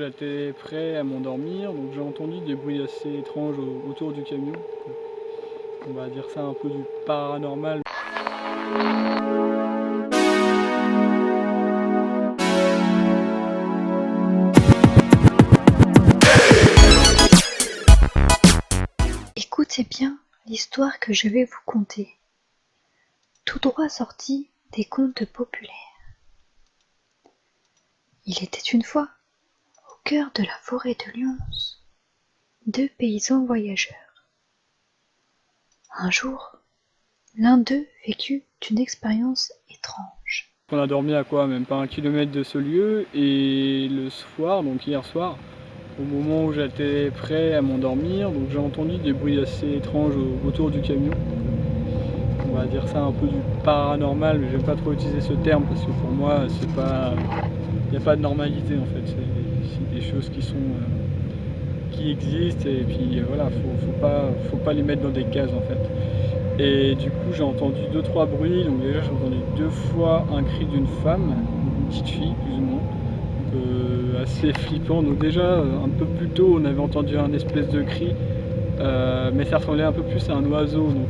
j'étais prêt à m'endormir, donc j'ai entendu des bruits assez étranges autour du camion. On va dire ça un peu du paranormal. Écoutez bien l'histoire que je vais vous conter, tout droit sortie des contes populaires. Il était une fois, au cœur de la forêt de Lyons, deux paysans voyageurs. Un jour, l'un d'eux vécut une expérience étrange. On a dormi à quoi, même pas 1 kilomètre de ce lieu, et le soir, donc hier soir, au moment où j'étais prêt à m'endormir, donc j'ai entendu des bruits assez étranges autour du camion. On va dire ça un peu du paranormal, mais j'aime pas trop utiliser ce terme parce que pour moi c'est pas, il n'y a pas de normalité en fait, c'est des choses qui existent et puis voilà, faut pas les mettre dans des cases en fait. Et du coup j'ai entendu 2-3 bruits, donc déjà j'ai entendu 2 fois un cri d'une femme, une petite fille plus ou moins, assez flippant. Donc déjà un peu plus tôt on avait entendu un espèce de cri, mais ça ressemblait un peu plus à un oiseau, donc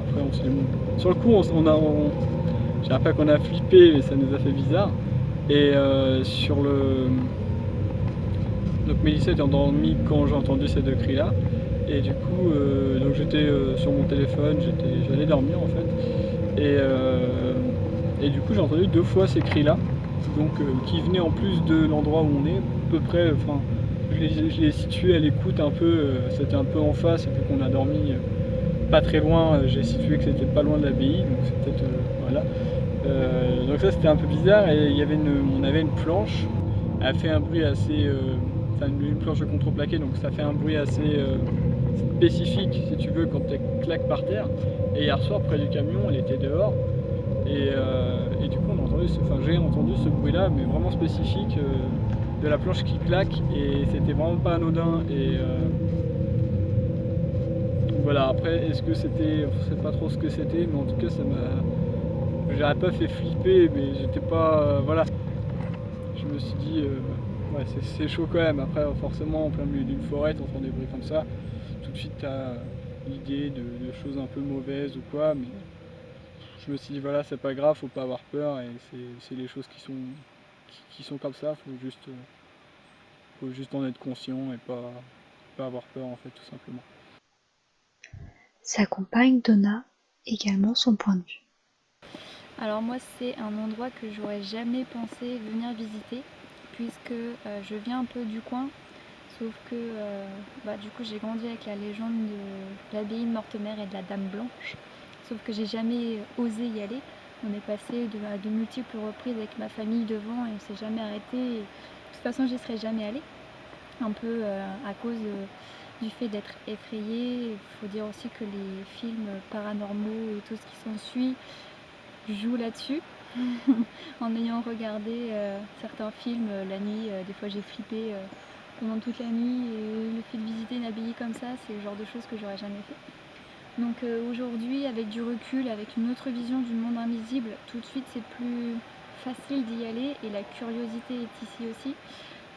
après on s'est... Sur le coup je dirais pas qu'on a flippé, mais ça nous a fait bizarre. Et donc Mélissa était endormie quand j'ai entendu ces 2 cris là. Et du coup, donc j'étais sur mon téléphone, j'allais dormir en fait. Et du coup j'ai entendu 2 fois ces cris là, donc qui venaient en plus de l'endroit où on est, à peu près, enfin je les situé à l'écoute un peu, c'était un peu en face, et vu qu'on a dormi pas très loin, j'ai situé que c'était pas loin de l'abbaye, donc c'est peut-être, voilà. Donc ça c'était un peu bizarre, et on avait une planche, elle fait un bruit assez, enfin une planche de contreplaqué, donc ça fait un bruit assez spécifique si tu veux quand elle claque par terre. Et hier soir près du camion, elle était dehors, et du coup j'ai entendu ce bruit là, mais vraiment spécifique, de la planche qui claque, et c'était vraiment pas anodin. Et voilà, après est-ce que c'était, je sais pas trop ce que c'était, mais en tout cas ça m'a, j'aurais pas fait flipper, mais j'étais pas, voilà, je me suis dit, ouais c'est chaud quand même. Après forcément en plein milieu d'une forêt t'entends des bruits comme ça, tout de suite t'as l'idée de choses un peu mauvaises ou quoi, mais je me suis dit voilà, c'est pas grave, faut pas avoir peur, et c'est les choses qui sont comme ça, faut juste en être conscient et pas avoir peur en fait, tout simplement. Sa compagne donna également son point de vue. Alors moi c'est un endroit que j'aurais jamais pensé venir visiter puisque je viens un peu du coin, sauf que du coup j'ai grandi avec la légende de l'abbaye de Mortemer et de la Dame Blanche, sauf que j'ai jamais osé y aller. On est passé à de multiples reprises avec ma famille devant et on s'est jamais arrêté. Et, de toute façon j'y serais jamais allée, un peu à cause du fait d'être effrayée. Il faut dire aussi que les films paranormaux et tout ce qui s'ensuit joue là-dessus. En ayant regardé certains films la nuit, des fois j'ai flippé pendant toute la nuit, et le fait de visiter une abbaye comme ça, c'est le genre de choses que j'aurais jamais fait. Donc aujourd'hui, avec du recul, avec une autre vision du monde invisible, tout de suite c'est plus facile d'y aller, et la curiosité est ici aussi.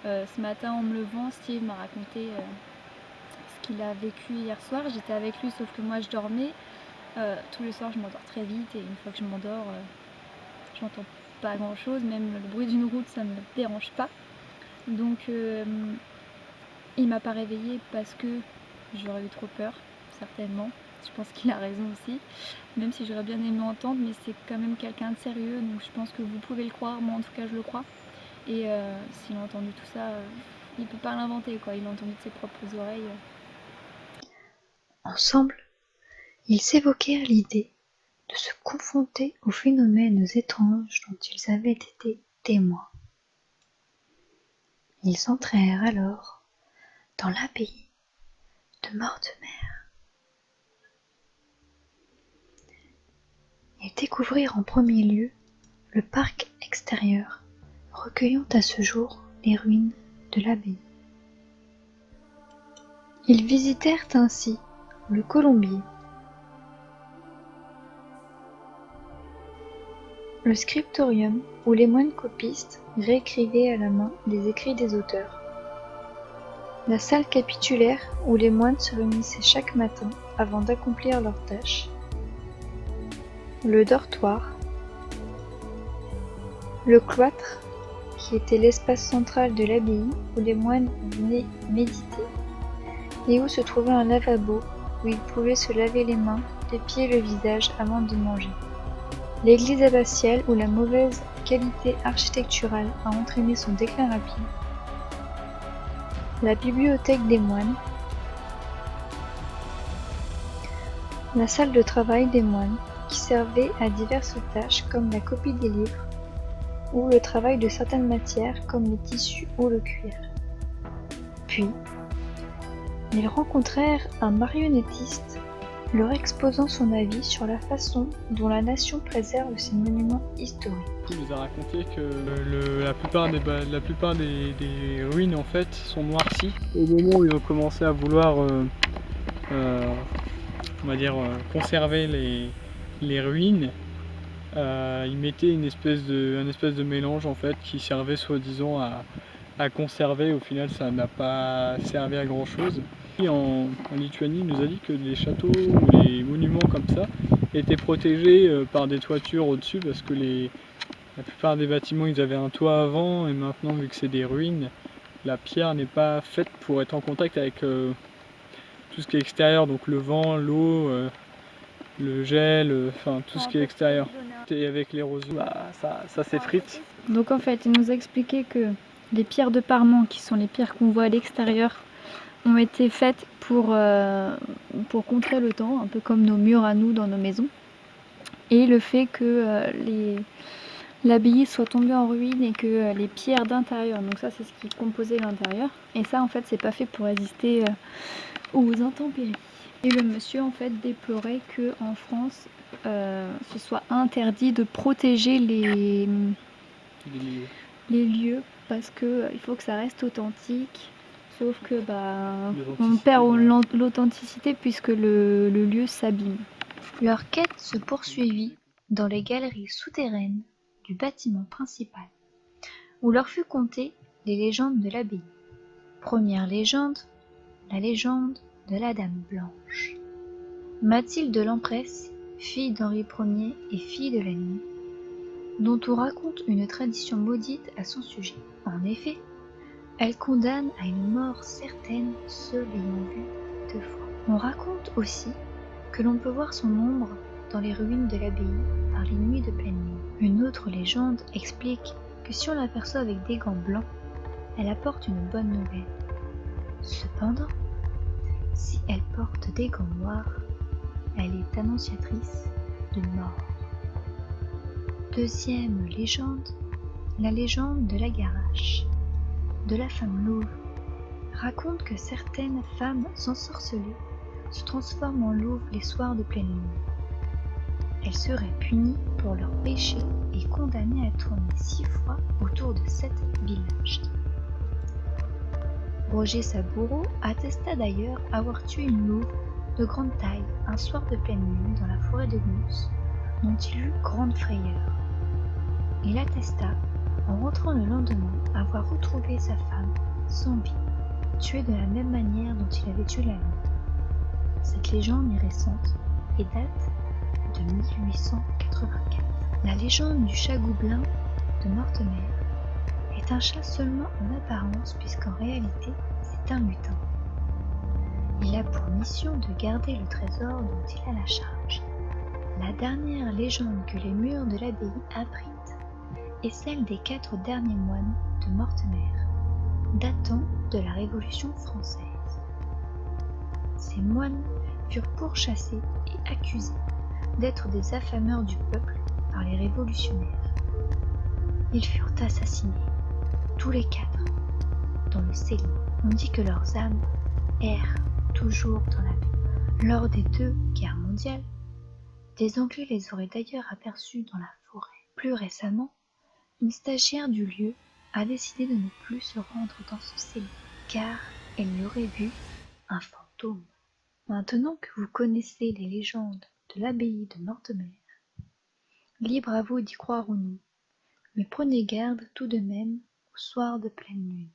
Ce matin en me levant, Steve m'a raconté ce qu'il a vécu hier soir. J'étais avec lui sauf que moi je dormais. Tous les soirs je m'endors très vite, et une fois que je m'endors, j'entends pas grand chose, même le bruit d'une route ça me dérange pas. Donc il m'a pas réveillée parce que j'aurais eu trop peur, certainement. Je pense qu'il a raison aussi, même si j'aurais bien aimé entendre, mais c'est quand même quelqu'un de sérieux, donc je pense que vous pouvez le croire, moi en tout cas je le crois. Et s'il a entendu tout ça, il peut pas l'inventer quoi, il l'a entendu de ses propres oreilles. Ensemble, ils évoquèrent l'idée de se confronter aux phénomènes étranges dont ils avaient été témoins. Ils entrèrent alors dans l'abbaye de Mortemer. Ils découvrirent en premier lieu le parc extérieur, recueillant à ce jour les ruines de l'abbaye. Ils visitèrent ainsi le colombier, le scriptorium où les moines copistes réécrivaient à la main les écrits des auteurs, La salle capitulaire où les moines se réunissaient chaque matin avant d'accomplir leurs tâches. Le dortoir. Le cloître, qui était l'espace central de l'abbaye où les moines venaient méditer et où se trouvait un lavabo où ils pouvaient se laver les mains, les pieds et le visage avant de manger. L'église abbatiale où la mauvaise qualité architecturale a entraîné son déclin rapide. La bibliothèque des moines. La salle de travail des moines, qui servait à diverses tâches comme la copie des livres, ou le travail de certaines matières comme les tissus ou le cuir. Puis, ils rencontrèrent un marionnettiste leur exposant son avis sur la façon dont la nation préserve ses monuments historiques. Il nous a raconté que la plupart des ruines en fait sont noircies. Au moment où ils ont commencé à vouloir conserver les ruines, ils mettaient un espèce de mélange en fait qui servait soi-disant à conserver. Au final, ça n'a pas servi à grand chose. En Lituanie, il nous a dit que les châteaux ou les monuments comme ça étaient protégés par des toitures au-dessus parce que la plupart des bâtiments ils avaient un toit avant et maintenant vu que c'est des ruines, la pierre n'est pas faite pour être en contact avec tout ce qui est extérieur, donc le vent, l'eau, le gel, enfin tout ce qui est extérieur. Et avec l'érosion, ça s'effrite. Donc en fait, il nous a expliqué que les pierres de parement, qui sont les pierres qu'on voit à l'extérieur, ont été faites pour contrer le temps, un peu comme nos murs à nous dans nos maisons. Et le fait que l'abbaye soit tombée en ruine et que les pierres d'intérieur, donc ça c'est ce qui composait l'intérieur, et ça en fait c'est pas fait pour résister aux intempéries. Et le monsieur en fait déplorait que en France ce soit interdit de protéger les lieux parce que il faut que ça reste authentique. Sauf que on perd l'authenticité puisque le lieu s'abîme. Leur quête se poursuivit dans les galeries souterraines du bâtiment principal, où leur fut contée les légendes de l'abbaye. Première légende, la légende de la Dame Blanche. Mathilde Lempresse, fille d'Henri Ier et fille de la nuit, dont on raconte une tradition maudite à son sujet. En effet, elle condamne à une mort certaine ceux l'ayant vue 2 fois. On raconte aussi que l'on peut voir son ombre dans les ruines de l'abbaye par les nuits de pleine lune. Une autre légende explique que si on l'aperçoit avec des gants blancs, elle apporte une bonne nouvelle. Cependant, si elle porte des gants noirs, elle est annonciatrice de mort. Deuxième légende, la légende de la Garache, de la femme louve, raconte que certaines femmes ensorcelées se transforment en louves les soirs de pleine lune. Elles seraient punies pour leurs péchés et condamnées à tourner 6 fois autour de 7 villages. Roger Saboureau attesta d'ailleurs avoir tué une louve de grande taille un soir de pleine lune dans la forêt de Mons, dont il eut grande frayeur. Il attesta, en rentrant le lendemain, avoir retrouvé sa femme sans vie, tuée de la même manière dont il avait tué la louve. Cette légende est récente et date de 1884. La légende du chat gobelin de Mortemer est un chat seulement en apparence puisqu'en réalité c'est un lutin. Il a pour mission de garder le trésor dont il a la charge. La dernière légende que les murs de l'abbaye abritent est celle des 4 derniers moines de Mortemer, datant de la Révolution française. Ces moines furent pourchassés et accusés d'être des affameurs du peuple par les révolutionnaires. Ils furent assassinés, tous les 4, dans le Céline. On dit que leurs âmes errent toujours dans la vie. Lors des 2 guerres mondiales, des Anglais les auraient d'ailleurs aperçus dans la forêt. Plus récemment, une stagiaire du lieu a décidé de ne plus se rendre dans ce Céline, car elle y aurait vu un fantôme. Maintenant que vous connaissez les légendes de l'abbaye de Mortemer, libre à vous d'y croire ou non, mais prenez garde tout de même au soir de pleine lune.